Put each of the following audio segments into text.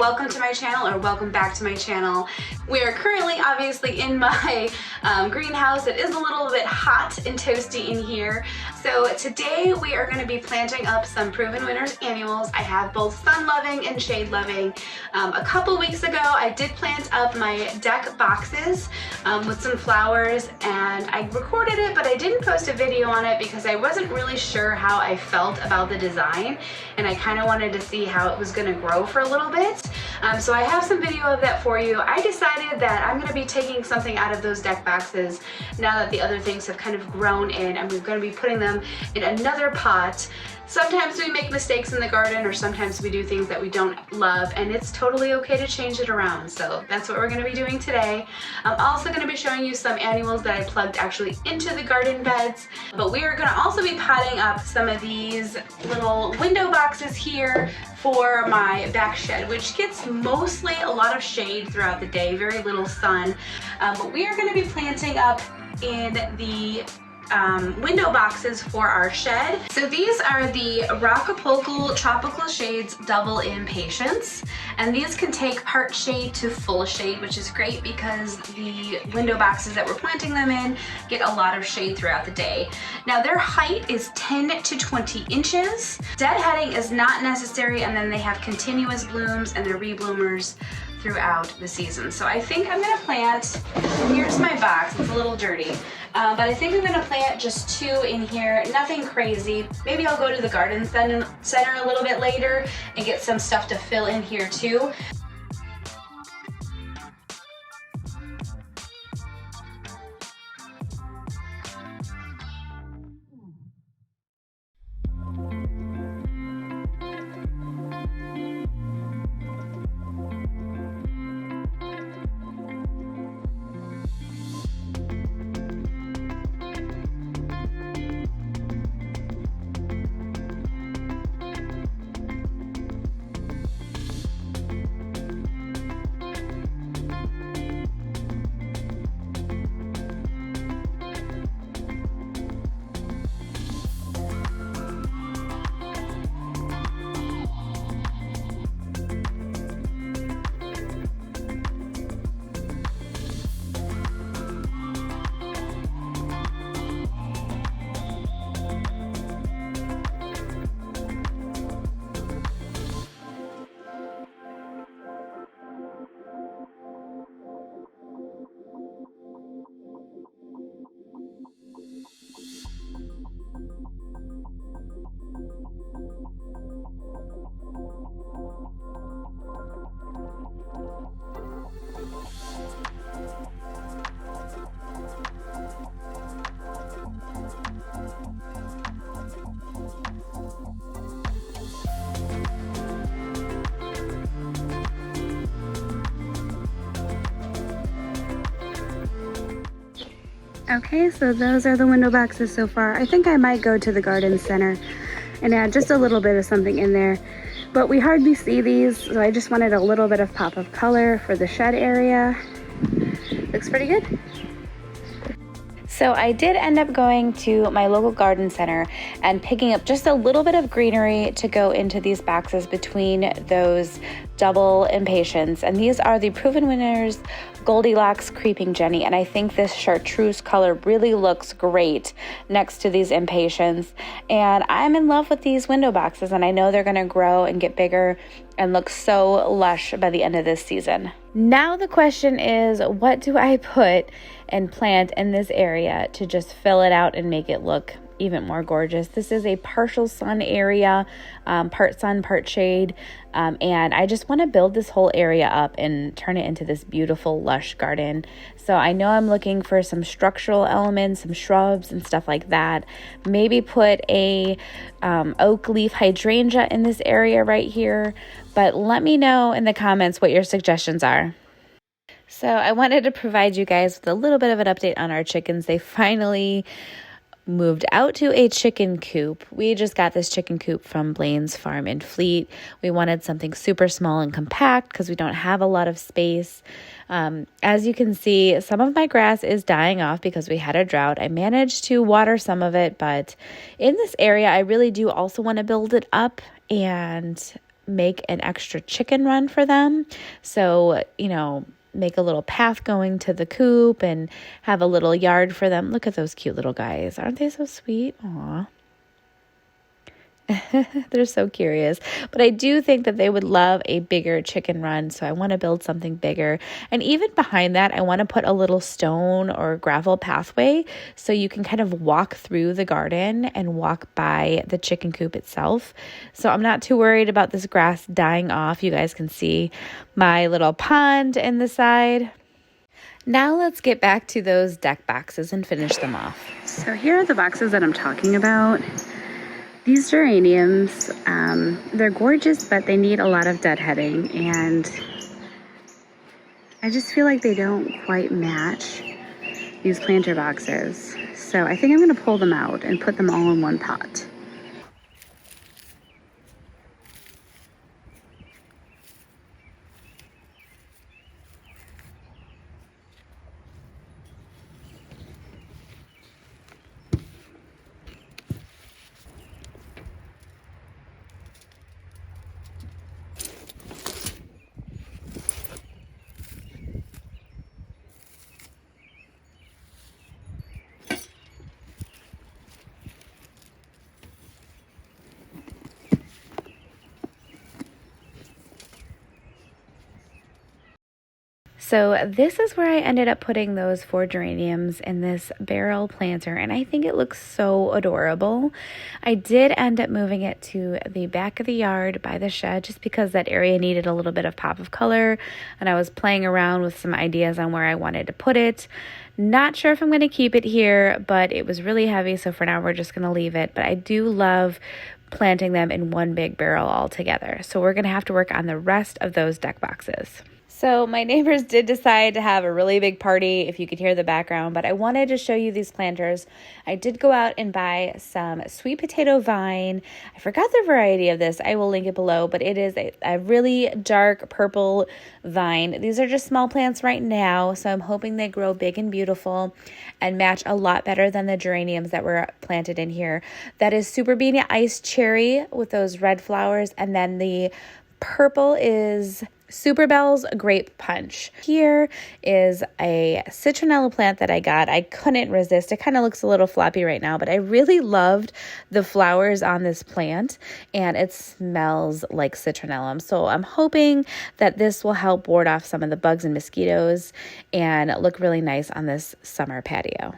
welcome to my channel, or welcome back to my channel. We are currently obviously in my greenhouse. It is a little bit hot and toasty in here. So today we are going to be planting up some Proven Winners annuals. I have both sun loving and shade loving. A couple weeks ago I did plant up my deck boxes with some flowers, and I recorded it, but I didn't post a video on it because I wasn't really sure how I felt about the design, and I kind of wanted to see how it was going to grow for a little bit. So I have some video of that for you. I decided that I'm going to be taking something out of those deck boxes now that the other things have kind of grown in, and we're going to be putting them in another pot. Sometimes we make mistakes in the garden, or sometimes we do things that we don't love, and it's totally okay to change it around. So that's what we're going to be doing today. I'm also going to be showing you some annuals that I plugged actually into the garden beds, but we are going to also be potting up some of these little window boxes here for my back shed, which gets mostly a lot of shade throughout the day, very little sun. But we are going to be planting up in the window boxes for our shed. So these are the Rockapulco Tropical Shades Double Impatiens, and these can take part shade to full shade, which is great because the window boxes that we're planting them in get a lot of shade throughout the day. Now their height is 10 to 20 inches. Deadheading is not necessary, and then they have continuous blooms and they're rebloomers throughout the season. So I think I'm gonna plant, here's my box, it's a little dirty, but I think I'm gonna plant just 2 in here, nothing crazy. Maybe I'll go to the garden center a little bit later and get some stuff to fill in here too. Okay, so those are the window boxes so far. I think I might go to the garden center and add just a little bit of something in there, but we hardly see these, so I just wanted a little bit of pop of color for the shed area. Looks pretty good. So I did end up going to my local garden center and picking up just a little bit of greenery to go into these boxes between those double Impatiens. And these are the Proven Winners Goldilocks Creeping Jenny. And I think this chartreuse color really looks great next to these Impatiens. And I'm in love with these window boxes, and I know they're gonna grow and get bigger and look so lush by the end of this season. Now the question is, what do I put and plant in this area to just fill it out and make it look even more gorgeous? This is a partial sun area, part sun, part shade, and I just want to build this whole area up and turn it into this beautiful lush garden. So I know I'm looking for some structural elements, some shrubs and stuff like that. Maybe put a oak leaf hydrangea in this area right here, but let me know in the comments what your suggestions are. So I wanted to provide you guys with a little bit of an update on our chickens. They finally moved out to a chicken coop. We just got this chicken coop from Blaine's Farm in Fleet. We wanted something super small and compact because we don't have a lot of space. As you can see, some of my grass is dying off because we had a drought. I managed to water some of it, but in this area, I really do also want to build it up, and make an extra chicken run for them. So, you know, make a little path going to the coop and have a little yard for them. Look at those cute little guys. Aren't they so sweet? Aw. They're so curious. But I do think that they would love a bigger chicken run, so I want to build something bigger. And even behind that, I want to put a little stone or gravel pathway so you can kind of walk through the garden and walk by the chicken coop itself. So I'm not too worried about this grass dying off. You guys can see my little pond in the side. Now let's get back to those deck boxes and finish them off. So here are the boxes that I'm talking about. These geraniums, they're gorgeous, but they need a lot of deadheading, and I just feel like they don't quite match these planter boxes. So I think I'm going to pull them out and put them all in one pot. So this is where I ended up putting those 4 geraniums in this barrel planter, and I think it looks so adorable. I did end up moving it to the back of the yard by the shed just because that area needed a little bit of pop of color, and I was playing around with some ideas on where I wanted to put it. Not sure if I'm going to keep it here, but it was really heavy, so for now we're just going to leave it. But I do love planting them in one big barrel all together. So we're going to have to work on the rest of those deck boxes. So my neighbors did decide to have a really big party, if you could hear the background, but I wanted to show you these planters. I did go out and buy some sweet potato vine. I forgot the variety of this. I will link it below, but it is a really dark purple vine. These are just small plants right now, so I'm hoping they grow big and beautiful and match a lot better than the geraniums that were planted in here. That is Superbena ice cherry with those red flowers, and then the purple is Superbells Grape Punch. Here is a citronella plant that I got. I couldn't resist. It kind of looks a little floppy right now, but I really loved the flowers on this plant, and it smells like citronellum. So I'm hoping that this will help ward off some of the bugs and mosquitoes and look really nice on this summer patio.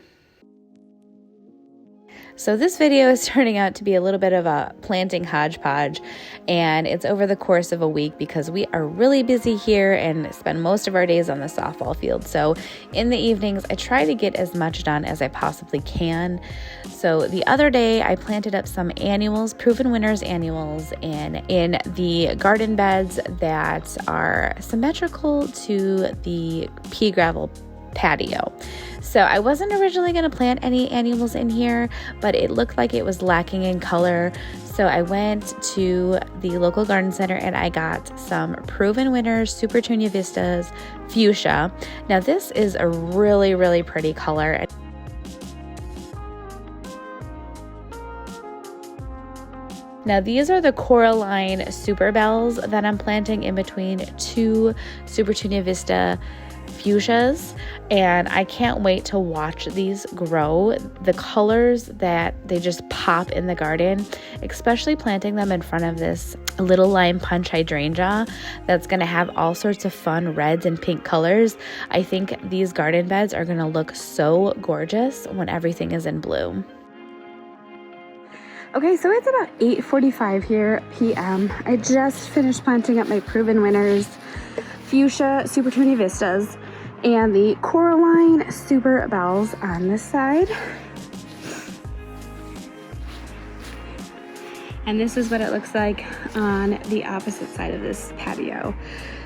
So this video is turning out to be a little bit of a planting hodgepodge, and it's over the course of a week because we are really busy here and spend most of our days on the softball field. So in the evenings, I try to get as much done as I possibly can. So the other day, I planted up some annuals, proven winners annuals, in the garden beds that are symmetrical to the pea gravel patio. So I wasn't originally going to plant any annuals in here, but it looked like it was lacking in color. So I went to the local garden center and I got some proven winners Supertunia Vistas Fuchsia. Now this is a really, really pretty color. Now these are the Coralina Superbells that I'm planting in between 2 Supertunia Vista fuchsias, and I can't wait to watch these grow. The colors that they just pop in the garden, especially planting them in front of this little lime punch hydrangea that's going to have all sorts of fun reds and pink colors. I think these garden beds are going to look so gorgeous when everything is in bloom. Okay, so it's about 8:45 here p.m. I just finished planting up my proven winners Fuchsia Supertunia Vistas and the Coralina Superbells on this side. And this is what it looks like on the opposite side of this patio.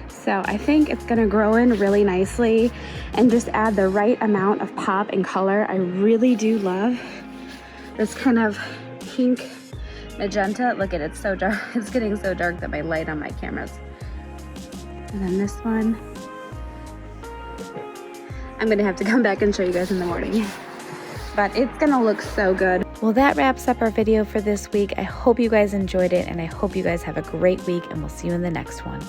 So I think it's gonna grow in really nicely and just add the right amount of pop and color. I really do love this kind of pink magenta. Look at it, it's so dark. It's getting so dark that my light on my camera's. And then this one, I'm gonna have to come back and show you guys in the morning. but it's gonna look so good. Well, that wraps up our video for this week. I hope you guys enjoyed it, and I hope you guys have a great week, and we'll see you in the next one.